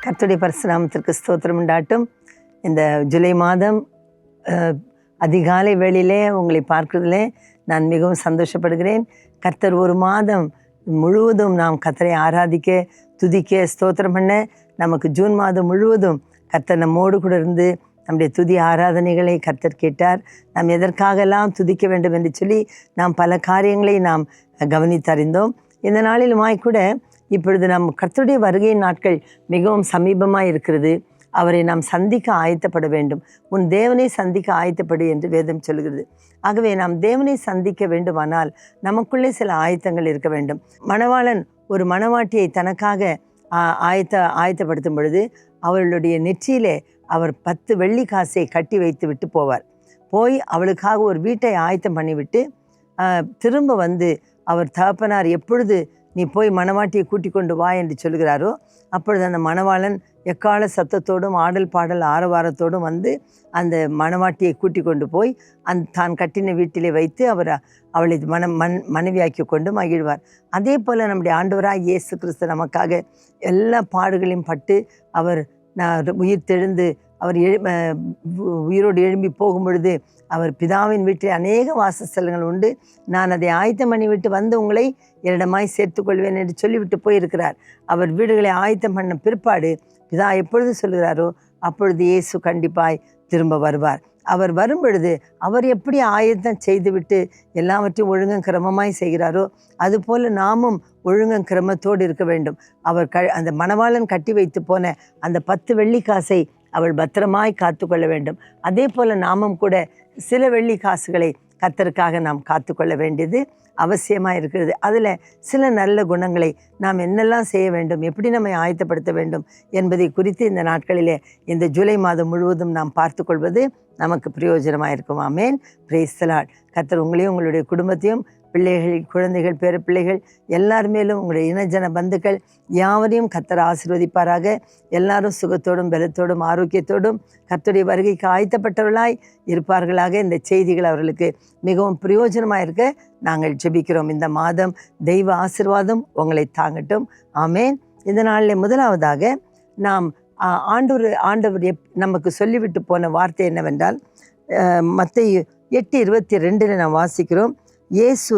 கர்த்தருடைய பரிசுநாமத்திற்கு ஸ்தோத்திரம் உண்டாட்டும். இந்த ஜூலை மாதம் அதிகாலை வேளையிலே உங்களை பார்க்கிறதிலே நான் மிகவும் சந்தோஷப்படுகிறேன். கர்த்தர் ஒரு மாதம் முழுவதும் நாம் கர்த்தரை ஆராதிக்க, துதிக்க, ஸ்தோத்திரம் பண்ண, நமக்கு ஜூன் மாதம் முழுவதும் கர்த்தர் நம்மோடு கூட இருந்து நம்முடைய துதி ஆராதனைகளை கர்த்தர் கேட்டார். நாம் எதற்காகலாம் துதிக்க வேண்டும் என்று சொல்லி நாம் பல காரியங்களை நாம் கவனித்தறிந்தோம். இந்த நாளிலுமாய் கூட இப்பொழுது நம் கர்த்தருடைய வருகையின் நாட்கள் மிகவும் சமீபமாக இருக்கிறது. அவரை நாம் சந்திக்க ஆயத்தப்பட வேண்டும். உன் தேவனை சந்திக்க ஆயத்தப்படு என்று வேதம் சொல்கிறது. ஆகவே நாம் தேவனை சந்திக்க வேண்டுமானால் நமக்குள்ளே சில ஆயத்தங்கள் இருக்க வேண்டும். மணவாளன் ஒரு மணவாட்டியை தனக்காக ஆயத்தப்படுத்தும் பொழுது அவளுடைய நெற்றியிலே அவர் 10 வெள்ளி காசை கட்டி வைத்து விட்டு போய் அவளுக்காக ஒரு வீட்டை ஆயத்தம் பண்ணிவிட்டு திரும்ப வந்து அவர் தகப்பனார் எப்பொழுது நீ போய் மணவாட்டியை கூட்டி கொண்டு வா என்று சொல்கிறாரோ அப்பொழுது அந்த மணவாளன் எக்கால சத்தத்தோடும் ஆடல் பாடல் ஆரவாரத்தோடும் வந்து அந்த மணவாட்டியை கூட்டி கொண்டு போய் தான் கட்டின வீட்டிலே வைத்து அவளை மனைவியாக்கி கொண்டு மகிழ்வார். அதே போல் நம்முடைய ஆண்டவராக இயேசு கிறிஸ்து நமக்காக எல்லா பாடுகளையும் பட்டு அவர் உயிர் தெழுந்து அவர் உயிரோடு எழும்பி போகும் பொழுது அவர் பிதாவின் வீட்டில் அநேக வாசஸ்தலங்கள் உண்டு, நான் அதை ஆயத்தம் பண்ணி விட்டு வந்து உங்களை என்னிடமாய் சேர்த்துக்கொள்வேன் என்று சொல்லிவிட்டு போயிருக்கிறார். அவர் வீடுகளை ஆயத்தம் பண்ண பிற்பாடு பிதா எப்பொழுது சொல்கிறாரோ அப்பொழுது இயேசு கண்டிப்பாய் திரும்ப வருவார். அவர் வரும் பொழுது அவர் எப்படி ஆயத்தம் செய்துவிட்டு எல்லாவற்றையும் ஒழுங்கும் கிரமமாய் செய்கிறாரோ அதுபோல் நாமும் ஒழுங்கும் கிரமத்தோடு இருக்க வேண்டும். அவர் அந்த மணவாளன் கட்டி வைத்து போன அந்த 10 வெள்ளி காசை அவள் பத்திரமாய் காத்து கொள்ள வேண்டும். அதே போல் நாமும் கூட சில வெள்ளி காசுகளை கர்த்தருக்காக நாம் காத்து கொள்ள வேண்டியது அவசியமாக இருக்கிறது. அதில் சில நல்ல குணங்களை நாம் என்னெல்லாம் செய்ய வேண்டும், எப்படி நம்மை ஆயத்தப்படுத்த வேண்டும் என்பதை குறித்து இந்த நாட்களிலே இந்த ஜூலை மாதம் முழுவதும் நாம் பார்த்து கொள்வது நமக்கு பிரயோஜனமாக இருக்கும். ஆமேன். Praise the Lord. கர்த்தர் உங்களையும் உங்களுடைய குடும்பத்தையும் பிள்ளைகள், குழந்தைகள், பேர பிள்ளைகள் எல்லார் மேலும் உங்களுடைய இனஜன பந்துக்கள் யாவரையும் கர்த்தர் ஆசீர்வதிப்பாராக. எல்லாரும் சுகத்தோடும் பலத்தோடும் ஆரோக்கியத்தோடும் கர்த்தருடைய வருகைக்கு ஆயத்தப்பட்டவர்களாய் இருப்பார்களாக. இந்த செய்திகள் அவர்களுக்கு மிகவும் பிரயோஜனமாக இருக்க நாங்கள் ஜெபிக்கிறோம். இந்த மாதம் தெய்வ ஆசீர்வாதம் உங்களை தாங்கட்டும். ஆமேன். இந்த நாளில் முதலாவதாக நாம் ஆண்டவர் நமக்கு சொல்லிவிட்டு போன வார்த்தை என்னவென்றால் மத்தேயு 8:22 நாம் வாசிக்கிறோம். இயேசு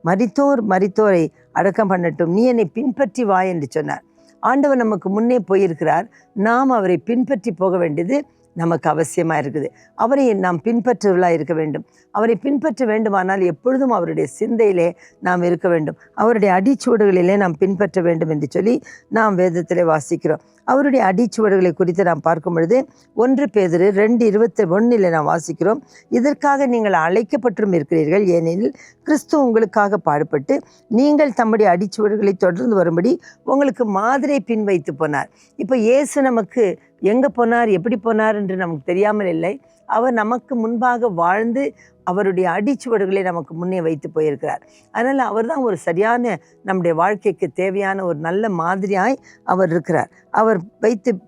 மரித்தோரை அடக்கம் பண்ணட்டும், நீ என்னை பின்பற்றி வா என்று சொன்னார். ஆண்டவர் நமக்கு முன்னே போயிருக்கிறார். நாம் அவரை பின்பற்றி போக வேண்டியது நமக்கு அவசியமாக இருக்குது. அவரை நாம் பின்பற்றுவர்களாக இருக்க வேண்டும். அவரை பின்பற்ற வேண்டுமானால் எப்பொழுதும் அவருடைய சிந்தையிலே நாம் இருக்க வேண்டும். அவருடைய அடிச்சுவடுகளிலே நாம் பின்பற்ற வேண்டும் என்று சொல்லி நாம் வேதத்திலே வாசிக்கிறோம். அவருடைய அடிச்சுவடுகளை குறித்து நாம் பார்க்கும் பொழுது 1 பேதுரு 2:21 நாம் வாசிக்கிறோம். இதற்காக நீங்கள் அழைக்கப்பட்டும் இருக்கிறீர்கள், ஏனெனில் கிறிஸ்து உங்களுக்காக பாடுபட்டு நீங்கள் தம்முடைய அடிச்சுவடுகளை தொடர்ந்து வரும்படி உங்களுக்கு மாதிரியை பின் வைத்து போனார். இப்போ இயேசு நமக்கு எங்கே போனார், எப்படி போனார் என்று நமக்கு தெரியாமல் இல்லை. அவர் நமக்கு முன்பாக வாழ்ந்து அவருடைய அடிச்சுவடுகளை நமக்கு முன்னே வைத்து போயிருக்கிறார். அதனால் அவர் தான் ஒரு சரியான நம்முடைய வாழ்க்கைக்கு தேவையான ஒரு நல்ல மாதிரியாய் அவர் இருக்கிறார். அவர்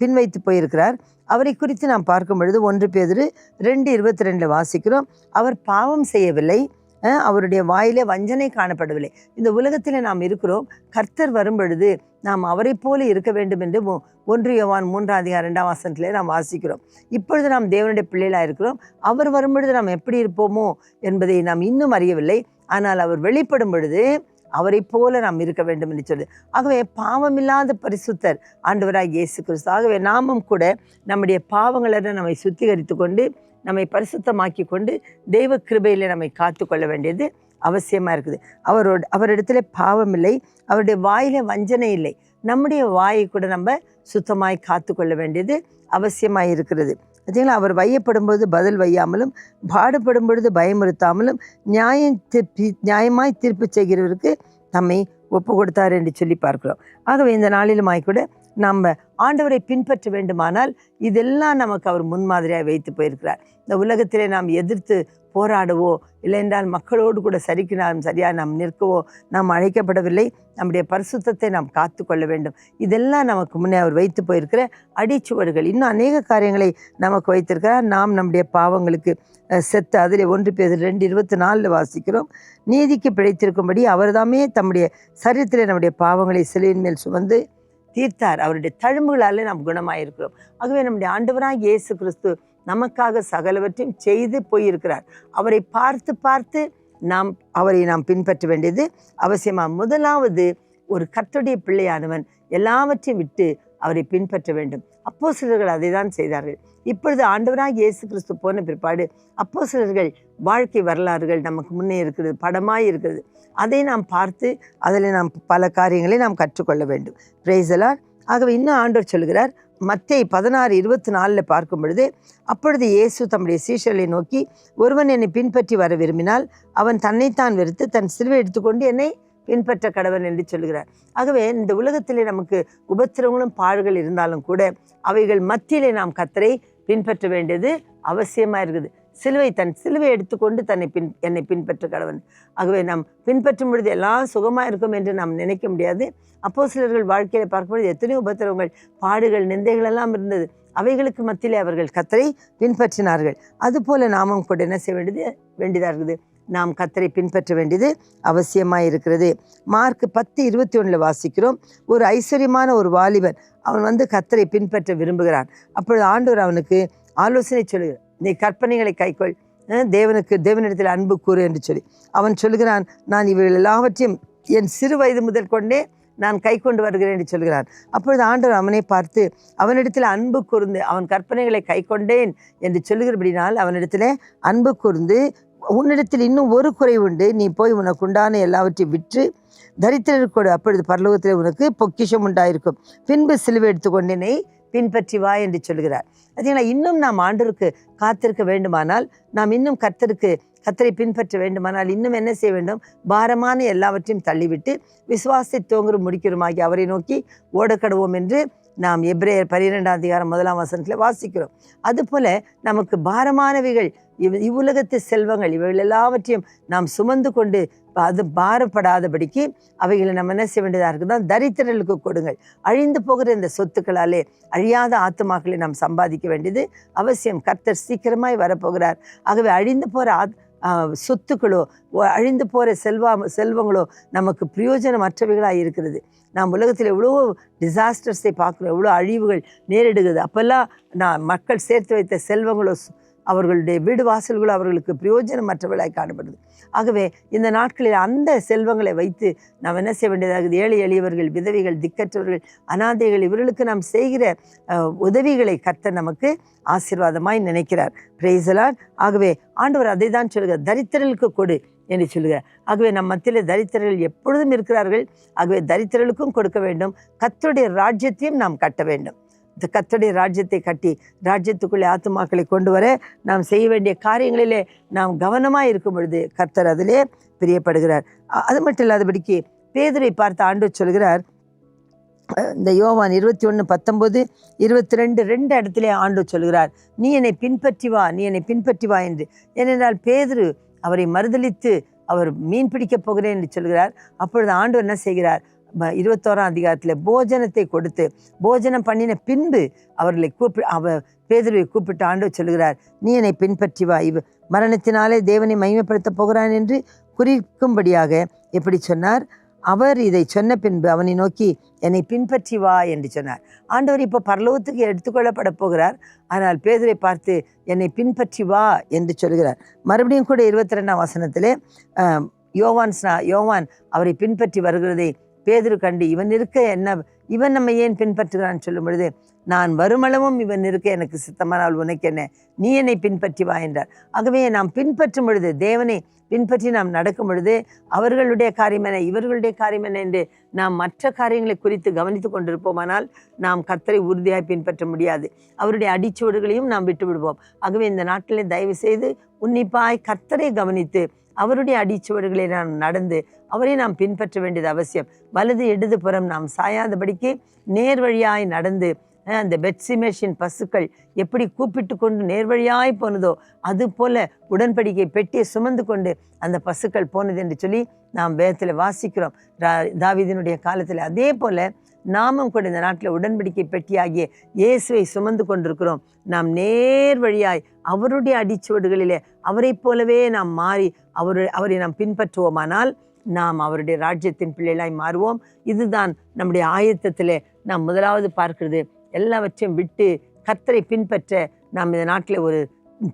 பின் வைத்து போயிருக்கிறார். அவரை குறித்து நாம் பார்க்கும் பொழுது 1 பேதுரு 2:22 வாசிக்கிறோம். அவர் பாவம் செய்யவில்லை, அவருடைய வாயிலே வஞ்சனை காணப்படவில்லை. இந்த உலகத்தில் நாம் இருக்கிறோம். கர்த்தர் வரும் பொழுது நாம் அவரை போல இருக்க வேண்டும் என்று 1 யோவான் 3:2 நாம் வாசிக்கிறோம். இப்பொழுது நாம் தேவனுடைய பிள்ளைகளாக இருக்கிறோம். அவர் வரும்பொழுது நாம் எப்படி இருப்போமோ என்பதை நாம் இன்னும் அறியவில்லை. ஆனால் அவர் வெளிப்படும் பொழுது அவரை போல நாம் இருக்க வேண்டும் என்று சொல்லி, ஆகவே பாவமில்லாத பரிசுத்தர் ஆண்டவராக இயேசு கிறிஸ்து. ஆகவே நாமும் கூட நம்முடைய பாவங்களை நம்மை சுத்திகரித்து கொண்டு நம்மை பரிசுத்தமாக்கி கொண்டு தெய்வ கிருபையிலே நம்மை காத்து கொள்ள வேண்டியது அவசியமாக இருக்குது. அவரிடத்துல பாவம் இல்லை, அவருடைய வாயில வஞ்சனை இல்லை. நம்முடைய வாயை கூட நம்ம சுத்தமாய் காத்து கொள்ள வேண்டியது அவசியமாக இருக்கிறது. பார்த்தீங்களா, அவர் வையப்படும்போது பதில் வையாமலும் பாடுபடும் பொழுது பயமுறுத்தாமலும் நியாயமாய் தீர்ப்பு செய்கிறவருக்கு தம்மை ஒப்பு கொடுத்தார் என்று சொல்லி பார்க்கிறோம். ஆகவே இந்த நாளிலுமாய் கூட நம்ம ஆண்டவரை பின்பற்ற வேண்டுமானால் இதெல்லாம் நமக்கு அவர் முன்மாதிரியாக வைத்து போயிருக்கிறார். இந்த உலகத்திலே நாம் எதிர்த்து போராடவோ இல்லை என்றால் மக்களோடு கூட சரியாக நாம் நிற்கவோ நாம் அழைக்கப்படவில்லை. நம்முடைய பரிசுத்தத்தை நாம் காத்து கொள்ள வேண்டும். இதெல்லாம் நமக்கு முன்னே அவர் வைத்து போயிருக்கிற அடிச்சுவடுகள். இன்னும் அநேக காரியங்களை நமக்கு வைத்திருக்கிறார். நாம் நம்முடைய பாவங்களுக்கு செத்து அதில் 1 பேதுரு 2:24 வாசிக்கிறோம். நீதிக்கு பிழைத்திருக்கும்படி அவர்தாமே தம்முடைய சரீரத்திலே நம்முடைய பாவங்களை சிலுவையின் மேல் சுமந்து தீர்த்தார். அவருடைய தழும்புகளாலே நாம் குணமாயிருக்கிறோம். ஆகவே நம்முடைய ஆண்டவராகிய இயேசு கிறிஸ்து நமக்காக சகலவற்றையும் செய்து போயிருக்கிறார். அவரை பார்த்து பார்த்து அவரை நாம் பின்பற்ற வேண்டியது அவசியமா. முதலாவது, ஒரு கர்த்தருடைய பிள்ளையானவன் எல்லாவற்றையும் விட்டு அவரை பின்பற்ற வேண்டும். அப்போஸ்தலர்கள் அதை தான் செய்தார்கள். இப்பொழுது ஆண்டவராகிய இயேசு கிறிஸ்து போன பிற்பாடு அப்போஸ்தலர்கள் வாழ்க்கை வரலாறுகள் நமக்கு முன்னே இருக்கிறது, படமாய் இருக்கிறது. அதை நாம் பார்த்து அதில் நாம் பல காரியங்களை நாம் கற்றுக்கொள்ள வேண்டும். Price the Lord. ஆகவே இன்னும் ஆண்டவர் சொல்கிறார், மத்தேயு 16:24 பார்க்கும் பொழுது, அப்பொழுது இயேசு தம்முடைய சீஷர்களை நோக்கி, ஒருவன் என்னை பின்பற்றி வர விரும்பினால் அவன் தன்னைத்தான் வெறுத்து தன் சிலுவை எடுத்துக்கொண்டு என்னை பின்பற்ற கடவன் என்று சொல்கிறார். ஆகவே இந்த உலகத்திலே நமக்கு உபத்திரவங்களும் பாடுகள் இருந்தாலும் கூட அவைகள் மத்தியிலே நாம் கர்த்தரை பின்பற்ற வேண்டியது அவசியமாக இருக்குது. தன் சிலுவை எடுத்துக்கொண்டு என்னை பின்பற்ற கடவன். ஆகவே நாம் பின்பற்றும் பொழுது எல்லாம் சுகமாக இருக்கும் என்று நாம் நினைக்க முடியாது. அப்போஸ்தலர்கள் வாழ்க்கையில் பார்க்கும்பொழுது எத்தனையோ உபத்திரவங்கள், பாடுகள், நிந்தைகள் எல்லாம் இருந்தது. அவைகளுக்கு மத்தியிலே அவர்கள் கர்த்தரை பின்பற்றினார்கள். அதுபோல நாமும் கூட என்ன செய்ய வேண்டியதாக இருக்குது, நாம் கர்த்தரை பின்பற்ற வேண்டியது அவசியமாக இருக்கிறது. மார்க் 10:21 வாசிக்கிறோம். ஒரு ஐஸ்வர்யமான ஒரு வாலிபன் அவன் கர்த்தரை பின்பற்ற விரும்புகிறான். அப்பொழுது ஆண்டவர் அவனுக்கு ஆலோசனை சொல்லுகிறார், நீ கற்பனைகளை கைக்கொள், தேவனிடத்தில் அன்பு கூறு என்று சொல்லி அவன் சொல்லுகிறான், நான் இவர்கள் எல்லாவற்றையும் என் சிறு வயது முதல் கொண்டே நான் கை கொண்டு வருகிறேன் என்று சொல்கிறான். அப்பொழுது ஆண்டவர் அவனை பார்த்து அவனிடத்தில் அன்பு கூர்ந்து அவன் கற்பனைகளை கை கொண்டேன் என்று சொல்லுகிறபடினால் அவனிடத்தில் அன்பு கூர்ந்து, உன்னிடத்தில் இன்னும் ஒரு குறை உண்டு, நீ போய் உனக்கு உண்டான எல்லாவற்றையும் விற்று தரித்திரருக்கு கொடு, அப்பொழுது பரலோகத்தில் உனக்கு பொக்கிஷம் உண்டாயிருக்கும், பின்பு சிலுவை எடுத்துக்கொண்டேனை பின்பற்றி வா என்று சொல்கிறார். பார்த்தீங்களா, இன்னும் நாம் ஆண்டவருக்கு காத்திருக்க வேண்டுமானால், நாம் இன்னும் கர்த்தரை பின்பற்ற வேண்டுமானால் இன்னும் என்ன செய்ய வேண்டும், பாரமான எல்லாவற்றையும் தள்ளிவிட்டு விசுவாசத்தை தோங்குற முடிக்கிறோமாகி அவரை நோக்கி ஓடக்கடுவோம் என்று நாம் எபிரேயர் 12:1 வாசிக்கிறோம். அதுபோல நமக்கு பாரமானவைகள், இவ்வுலகத்து செல்வங்கள், இவைகள் எல்லாவற்றையும் நாம் சுமந்து கொண்டு அது பாரப்படாதபடிக்கு அவைகளை நம்ம என்ன செய்ய வேண்டியதாக இருக்குதான், தரித்திரர்களுக்கு கொடுங்கள். அழிந்து போகிற இந்த சொத்துக்களாலே அழியாத ஆத்துமாக்களை நாம் சம்பாதிக்க வேண்டியது அவசியம். கர்த்தர் சீக்கிரமாய் வரப்போகிறார். ஆகவே அழிந்து போகிற சொத்துக்களோ அழிந்து போகிற செல்வங்களோ நமக்கு பிரயோஜனமற்றவைகளாக இருக்கிறது. நாம் உலகத்தில் எவ்வளோ டிசாஸ்டர்ஸை பார்க்குறோம், எவ்வளோ அழிவுகள் நேரிடுகிறது. அப்போல்லாம் மக்கள் சேர்த்து வைத்த செல்வங்களோ அவர்களுடைய வீடு வாசல்களோ அவர்களுக்கு பிரயோஜனமற்றவர்களாய் காணப்படுது. ஆகவே இந்த நாட்களில் அந்த செல்வங்களை வைத்து நாம் என்ன செய்ய வேண்டியதாகுது, ஏழை எளியவர்கள், விதவைகள், திக்கற்றவர்கள், அனாதைகள், இவர்களுக்கு நாம் செய்கிற உதவிகளை கர்த்தர் நமக்கு ஆசீர்வாதமாய் நினைக்கிறார். Price the Lord. ஆகவே ஆண்டவர் அதை தான் சொல்கிறார், தரித்திரர்களுக்கு கொடு என்று சொல்லுகிறார். ஆகவே நம் மத்தியில் தரித்திரர்கள் எப்பொழுதும் இருக்கிறார்கள். ஆகவே தரித்திரர்களுக்கும் கொடுக்க வேண்டும். கர்த்தருடைய ராஜ்யத்தையும் நாம் கட்ட வேண்டும். இந்த கர்த்தருடைய ராஜ்யத்தை கட்டி ராஜ்யத்துக்குள்ளே ஆத்துமாக்களை கொண்டு வர நாம் செய்ய வேண்டிய காரியங்களிலே நாம் கவனமாக இருக்கும் பொழுது கர்த்தர் அதிலே பிரியப்படுகிறார். அது மட்டும் இல்லாதபடிக்கு பேதுரை பார்த்து ஆண்டவர் சொல்கிறார், இந்த யோவான் 21:19-22 2 இடத்துல ஆண்டவர் சொல்கிறார், நீ என்னை பின்பற்றி வா, நீ என்னை பின்பற்றி வா என்று. ஏனென்றால் பேதுரு அவரை மறுதலித்து அவர் மீன் பிடிக்கப் போகிறேன் என்று சொல்கிறார். அப்பொழுது ஆண்டவர் என்ன செய்கிறார், 21 போஜனத்தை கொடுத்து போஜனம் பண்ணின பின்பு அவர்களை பேதுருவை கூப்பிட்டு ஆண்டவர் சொல்கிறார், நீ என்னை பின்பற்றி வா, மரணத்தினாலே தேவனை மகிமைப்படுத்த போகிறான் என்று குறிக்கும்படியாக எப்படி சொன்னார். அவர் இதை சொன்ன பின்பு அவனை நோக்கி என்னை பின்பற்றி வா என்று சொன்னார். ஆண்டவர் இப்போ பரலோகத்துக்கு எடுத்துக்கொள்ளப்பட போகிறார். ஆனால் பேதுரை பார்த்து என்னை பின்பற்றி வா என்று சொல்கிறார். மறுபடியும் கூட 22 யோவான் அவரை பின்பற்றி வருகிறதை பேதுரு கண்டு இவன் நம்ம ஏன் பின்பற்றுகிறான்னு சொல்லும் பொழுது, நான் வருமளவும் இவன் இருக்க எனக்கு சித்தமானால் உனக்கு என்ன, நீ என்னை பின்பற்றி வா என்றார். ஆகவே நாம் பின்பற்றும் பொழுது, தேவனை பின்பற்றி நாம் நடக்கும் பொழுது, அவர்களுடைய காரியம் என்ன, இவர்களுடைய காரியம் என்ன என்று நாம் மற்ற காரியங்களை குறித்து கவனித்து கொண்டிருப்போமானால் நாம் கர்த்தரை உறுதியாய் பின்பற்ற முடியாது. அவருடைய அடிச்சுவடுகளையும் நாம் விட்டு விடுவோம். ஆகவே இந்த நாட்டிலே தயவு செய்து உன்னிப்பாய் கர்த்தரை கவனித்து அவருடைய அடிச்சுவடுகளை நாம் நடந்து அவரை நாம் பின்பற்ற வேண்டியது அவசியம். வலது இடது புறம் நாம் சாயாதபடிக்கு நேர் வழியாய் நடந்து, அந்த பெத்சிமேஷின் பசுக்கள் எப்படி கூப்பிட்டு கொண்டு நேர்வழியாய் போனதோ அது போல உடன்படிக்கை பெட்டியை சுமந்து கொண்டு அந்த பசுக்கள் போனது என்று சொல்லி நாம் வேதத்தில் வாசிக்கிறோம். தாவீதினுடைய காலத்தில் அதே போல நாமும் கூட இந்த நாட்டில் உடன்படிக்கை பெட்டியாகிய இயேசுவை சுமந்து கொண்டிருக்கிறோம். நாம் நேர் வழியாய் அவருடைய அடிச்சுவடுகளிலே அவரை போலவே நாம் மாறி அவரை நாம் பின்பற்றுவோமானால் நாம் அவருடைய ராஜ்யத்தின் பிள்ளைகளாய் மாறுவோம். இதுதான் நம்முடைய ஆயத்தத்திலே நாம் முதலாவது பார்க்கிறது, எல்லாவற்றையும் விட்டு கர்த்தரை பின்பற்ற நாம் இந்த நாட்டில் ஒரு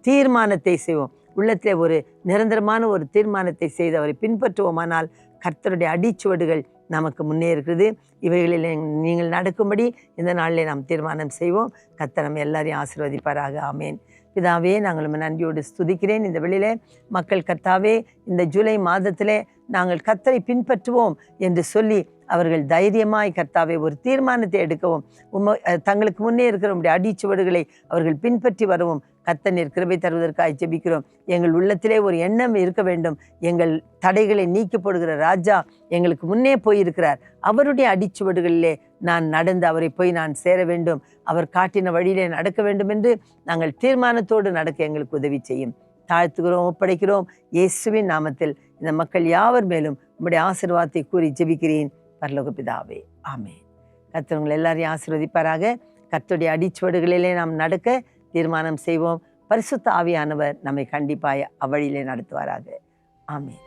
தீர்மானத்தை செய்வோம். உள்ளத்தில் ஒரு நிரந்தரமான ஒரு தீர்மானத்தை செய்து அவரை பின்பற்றுவோமானால் கர்த்தருடைய அடிச்சுவடுகள் நமக்கு முன்னே இருக்கிறது. இவைகளில் நீங்கள் நடக்கும்படி இந்த நாளிலே நாம் தீர்மானம் செய்வோம். கர்த்தர் நம்ம எல்லாரையும் ஆசீர்வதிப்பாராக. ஆமேன். பிதாவே, நாங்கள் நன்றியோடு ஸ்துதிக்கிறேன். இந்த வெளியிலே மக்கள் கர்த்தாவே இந்த ஜூலை மாதத்திலே நாங்கள் கர்த்தரை பின்பற்றுவோம் என்று சொல்லி அவர்கள் தைரியமாய் கர்த்தாவே ஒரு தீர்மானத்தை எடுக்கவும், தங்களுக்கு முன்னே இருக்கிற உம்முடைய அடிச்சுவடுகளை அவர்கள் பின்பற்றி வரவும் கர்த்தர் நீர் கிருபை தருவதற்காக ஜெபிக்கிறோம். எங்கள் உள்ளத்திலே ஒரு எண்ணம் இருக்க வேண்டும். எங்கள் தடைகளை நீக்கி போடுகிற ராஜா எங்களுக்கு முன்னே போயிருக்கிறார், அவருடைய அடிச்சுவடுகளிலே நான் நடந்து அவரை போய் நான் சேர வேண்டும், அவர் காட்டின வழியிலே நடக்க வேண்டும் என்று நாங்கள் தீர்மானத்தோடு நடக்க எங்களுக்கு உதவி செய்யும். தாழ்த்துகிறோம், ஒப்படைக்கிறோம். இயேசுவின் நாமத்தில் இந்த மக்கள் யாவர் மேலும் உம்முடைய ஆசீர்வாதத்தை கூறி ஜெபிக்கிறேன் பரலோக பிதாவே. ஆமென். கர்த்தர் உங்களை எல்லாரையும் ஆசீர்வதிப்பாராக. கர்த்தருடைய அடிச்சுவடுகளிலே நாம் நடக்க தீர்மானம் செய்வோம். பரிசுத்த ஆவியானவர் நம்மை கண்டிப்பாய் அவ்வழியிலே நடத்துவாராக. ஆமென்.